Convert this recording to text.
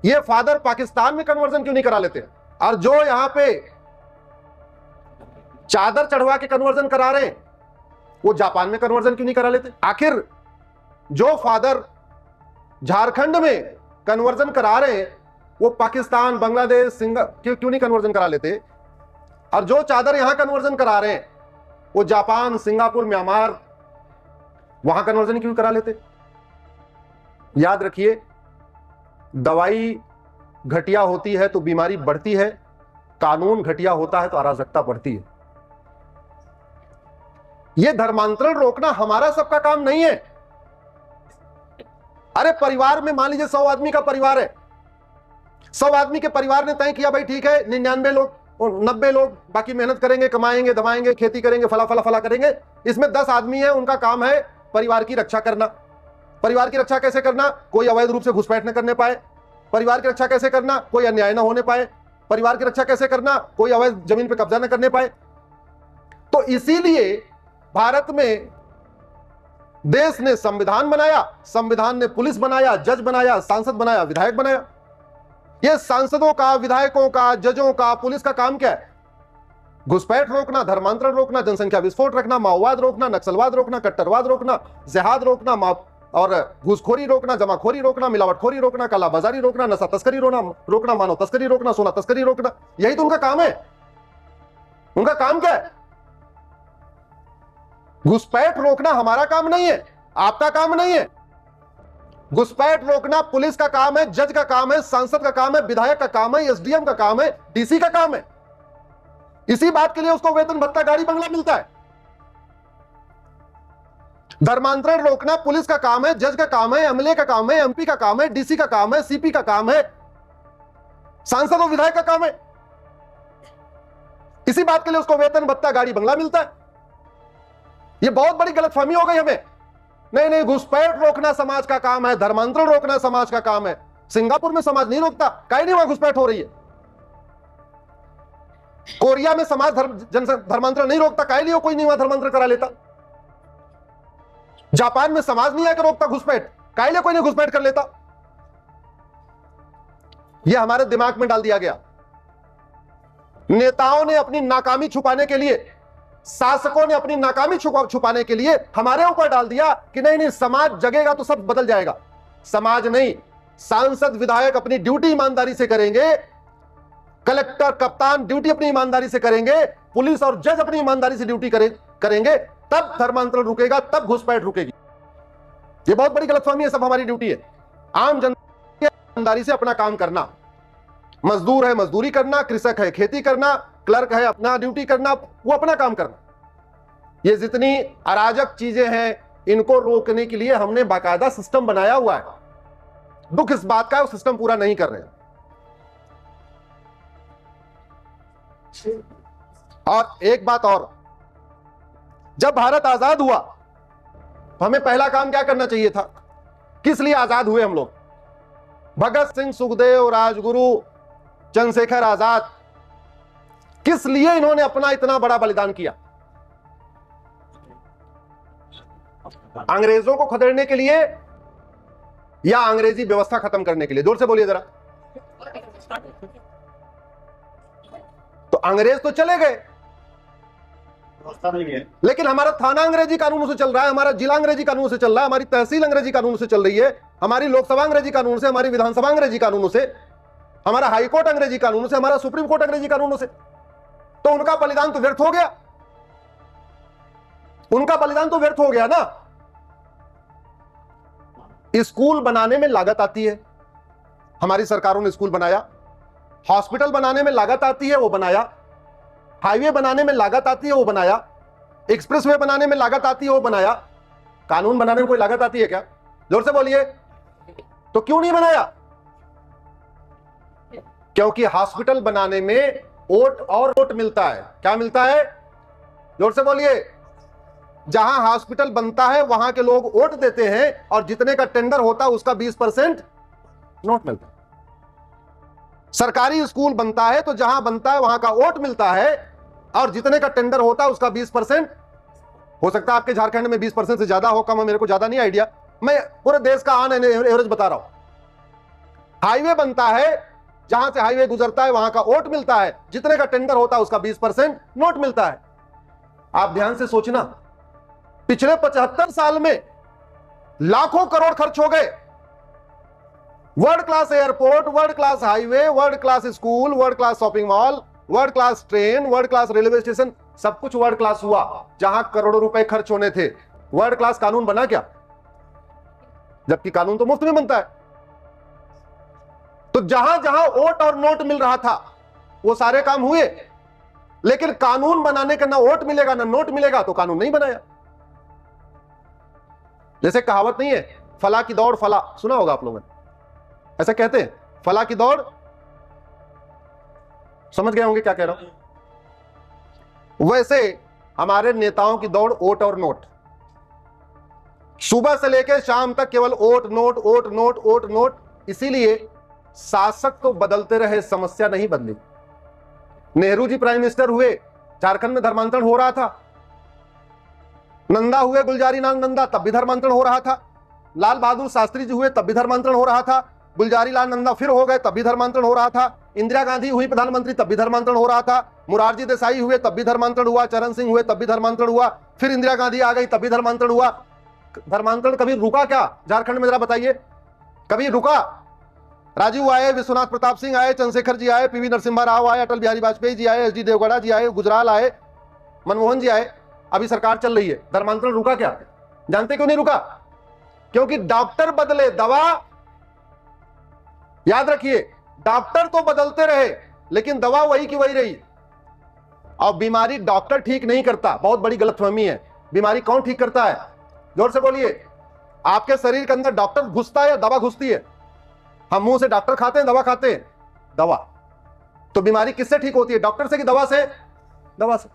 ये फादर पाकिस्तान में कन्वर्जन क्यों नहीं करा लेते? और जो यहां पे चादर चढ़वा के कन्वर्जन करा रहे हैं वो जापान में कन्वर्जन क्यों नहीं करा लेते? आखिर जो फादर झारखंड में कन्वर्जन करा रहे हैं वो पाकिस्तान, बांग्लादेश, सिंगापुर क्यों नहीं कन्वर्जन करा लेते? और जो चादर यहां कन्वर्जन करा रहे हैं वो जापान, सिंगापुर, म्यांमार, वहां कन्वर्जन क्यों करा लेते? याद रखिए, दवाई घटिया होती है तो बीमारी बढ़ती है, कानून घटिया होता है तो अराजकता बढ़ती है। यह धर्मांतरण रोकना हमारा सबका काम नहीं है। अरे परिवार में मान लीजिए 100 आदमी का परिवार है, 100 आदमी के परिवार ने तय किया भाई ठीक है 99 लोग और 90 लोग बाकी मेहनत करेंगे, कमाएंगे, दबाएंगे, खेती करेंगे, फला फला फला करेंगे। इसमें 10 आदमी है, उनका काम है परिवार की रक्षा करना। परिवार की रक्षा कैसे करना? कोई अवैध रूप से घुसपैठ न करने पाए। परिवार की रक्षा कैसे करना? कोई अन्याय न होने पाए। परिवार की रक्षा कैसे करना? कोई अवैध जमीन पर कब्जा न करने पाए। तो इसीलिए भारत में देश ने संविधान बनाया, संविधान ने पुलिस बनाया, जज बनाया, सांसद बनाया, विधायक बनाया। ये सांसदों का, विधायकों का, जजों का, पुलिस का काम क्या है? घुसपैठ रोकना, धर्मांतरण रोकना, जनसंख्या विस्फोट रखना, माओवाद रोकना, नक्सलवाद रोकना, कट्टरवाद रोकना, जिहाद रोकना, और घूसखोरी रोकना, जमाखोरी रोकना, मिलावटखोरी रोकना, कालाबाजारी रोकना, नशा तस्करी रोकना, मानव तस्करी रोकना, सोना तस्करी रोकना। यही तो उनका काम है। उनका काम क्या है? घुसपैठ रोकना हमारा काम नहीं है, आपका काम नहीं है। घुसपैठ रोकना पुलिस का काम है, जज का काम है, सांसद का काम है, विधायक का काम है, एसडीएम का काम है, डीसी का काम है। इसी बात के लिए उसको वेतन भत्ता, गाड़ी बंगला मिलता है। धर्मांतरण रोकना पुलिस का काम है, जज का काम है, एमएलए का काम है, एमपी का काम है, डीसी का काम है, सीपी का काम है, सांसद और विधायक का काम है। इसी बात के लिए उसको वेतन भत्ता, गाड़ी बंगला मिलता है। यह बहुत बड़ी गलतफहमी हो गई हमें। नहीं, घुसपैठ रोकना समाज का काम है, धर्मांतरण रोकना समाज का काम है। सिंगापुर में समाज नहीं रोकता, कहीं नहीं वहां घुसपैठ हो रही है। कोरिया में समाज धर्मांतरण नहीं रोकता, कहीं नहीं, कोई नहीं वहां धर्मांतरण करा लेता। जापान में समाज नहीं आकर रोकता घुसपैठ, कहीं नहीं, कोई नहीं घुसपैठ कर लेता। यह हमारे दिमाग में डाल दिया गया। नेताओं ने अपनी नाकामी छुपाने के लिए, शासकों ने अपनी नाकामी छुपाने के लिए हमारे ऊपर डाल दिया कि नहीं, समाज जगेगा तो सब बदल जाएगा। समाज नहीं, सांसद, विधायक अपनी ड्यूटी ईमानदारी से करेंगे, कलेक्टर, कप्तान ड्यूटी अपनी ईमानदारी से करेंगे, पुलिस और जज अपनी ईमानदारी से ड्यूटी करेंगे, तब धर्मांतरण रुकेगा, तब घुसपैठ रुकेगी। यह बहुत बड़ी गलतफहमी है। सब हमारी ड्यूटी है आम जनता की ईमानदारी से अपना काम करना। मजदूर है मजदूरी करना, कृषक है खेती करना, क्लर्क है अपना ड्यूटी करना, वो अपना काम करना। ये जितनी अराजक चीजें हैं, इनको रोकने के लिए हमने बाकायदा सिस्टम बनाया हुआ है। दुख इस बात का है वो सिस्टम पूरा नहीं कर रहे हैं। और एक बात और, जब भारत आजाद हुआ तो हमें पहला काम क्या करना चाहिए था? किस लिए आजाद हुए हम लोग? भगत सिंह, सुखदेव, राजगुरु, चंद्रशेखर आजाद, किस लिए इन्होंने अपना इतना बड़ा बलिदान किया? अंग्रेजों को खदेड़ने के लिए या अंग्रेजी व्यवस्था खत्म करने के लिए? जोर से बोलिए जरा। तो अंग्रेज तो चले गए, लेकिन हमारा थाना अंग्रेजी कानून से चल रहा है, हमारा जिला अंग्रेजी कानून से चल रहा है, हमारी तहसील अंग्रेजी कानून से चल रही है, हमारी लोकसभा अंग्रेजी कानून से, हमारी विधानसभा अंग्रेजी कानूनों से, हमारा हाईकोर्ट अंग्रेजी कानून से, हमारा सुप्रीम कोर्ट अंग्रेजी कानूनों से। तो उनका बलिदान तो व्यर्थ हो गया, उनका बलिदान तो व्यर्थ हो गया ना। स्कूल बनाने में लागत आती है, हमारी सरकारों ने स्कूल बनाया। हॉस्पिटल बनाने में लागत आती है, वो बनाया। हाईवे बनाने में लागत आती है, वो बनाया। एक्सप्रेसवे बनाने में लागत आती है, वो बनाया। कानून बनाने में कोई लागत आती है क्या? जोर से बोलिए। तो क्यों नहीं बनाया? क्योंकि हॉस्पिटल बनाने में वोट और वोट मिलता है। क्या मिलता है? जोर से बोलिए। जहां हॉस्पिटल बनता है वहां के लोग वोट देते हैं और जितने का टेंडर होता है उसका 20% नोट मिलता है। सरकारी स्कूल बनता है तो जहां बनता है वहां का वोट मिलता है और जितने का टेंडर होता है उसका 20%। हो सकता है आपके झारखंड में 20% से ज्यादा हो, कम हो, मेरे को ज्यादा नहीं आइडिया, मैं पूरे देश का ऑन एवरेज बता रहा हूं। हाईवे बनता है, जहां से हाईवे गुजरता है वहां का ओट मिलता है, जितने का टेंडर होता है उसका 20% नोट मिलता है। आप ध्यान से सोचना, पिछले 75 साल में लाखों करोड़ खर्च हो गए। World class airport, world class highway, world class school, world class shopping mall, world class train, world class railway station, सब कुछ वर्ल्ड क्लास हुआ जहां करोड़ों रुपए खर्च होने थे। वर्ल्ड क्लास कानून बना क्या? जबकि कानून तो मुफ्त में बनता है। तो जहां जहां वोट और नोट मिल रहा था वो सारे काम हुए, लेकिन कानून बनाने का ना वोट मिलेगा ना नोट मिलेगा तो कानून नहीं बनाया। जैसे कहावत नहीं है, फला की दौड़ फला, सुना होगा आप लोगों ने, ऐसा कहते हैं, फला की दौड़, समझ गए होंगे क्या कह रहा हूं। वैसे हमारे नेताओं की दौड़ वोट और नोट, सुबह से लेकर शाम तक केवल vote note vote note vote note. इसीलिए शासक तो बदलते रहे, समस्या नहीं बदली। नेहरू जी प्राइम मिनिस्टर हुए, झारखंड में धर्मांतरण हो रहा था। नंदा हुए, गुलजारी लाल नंदा, तब भी धर्मांतरण हो रहा था। लाल बहादुर शास्त्री जी हुए, तब भी धर्मांतरण हो रहा था। गुलजारी लाल नंदा फिर हो गए, तब भी धर्मांतरण हो रहा था। इंदिरा गांधी हुई प्रधानमंत्री, तब भी धर्मांतरण हो रहा था। मोरारजी देसाई हुए, तब भी धर्मांतरण हुआ। चरण सिंह हुए, तब भी धर्मांतरण हुआ। फिर इंदिरा गांधी आ गई, तब भी धर्मांतरण हुआ। धर्मांतरण कभी रुका क्या झारखंड में? जरा बताइए, कभी रुका? राजीव आए, विश्वनाथ प्रताप सिंह आए, चंद्रशेखर जी आए, पीवी नरसिम्हा राव आए, अटल बिहारी वाजपेयी जी आए, एच डी देवगौड़ा जी आए, गुजराल आए, मनमोहन जी आए, अभी सरकार चल रही है। धर्मांतरण रुका क्या? जानते क्यों नहीं रुका? क्योंकि डॉक्टर बदले, दवा, याद रखिए, डॉक्टर तो बदलते रहे लेकिन दवा वही की वही रही। और बीमारी डॉक्टर ठीक नहीं करता, बहुत बड़ी गलतफहमी है। बीमारी कौन ठीक करता है? जोर से बोलिए। आपके शरीर के अंदर डॉक्टर घुसता है या दवा घुसती है? हम मुंह से डॉक्टर खाते हैं, दवा खाते हैं, दवा। तो बीमारी किससे ठीक होती है, डॉक्टर से कि दवा से? दवा से।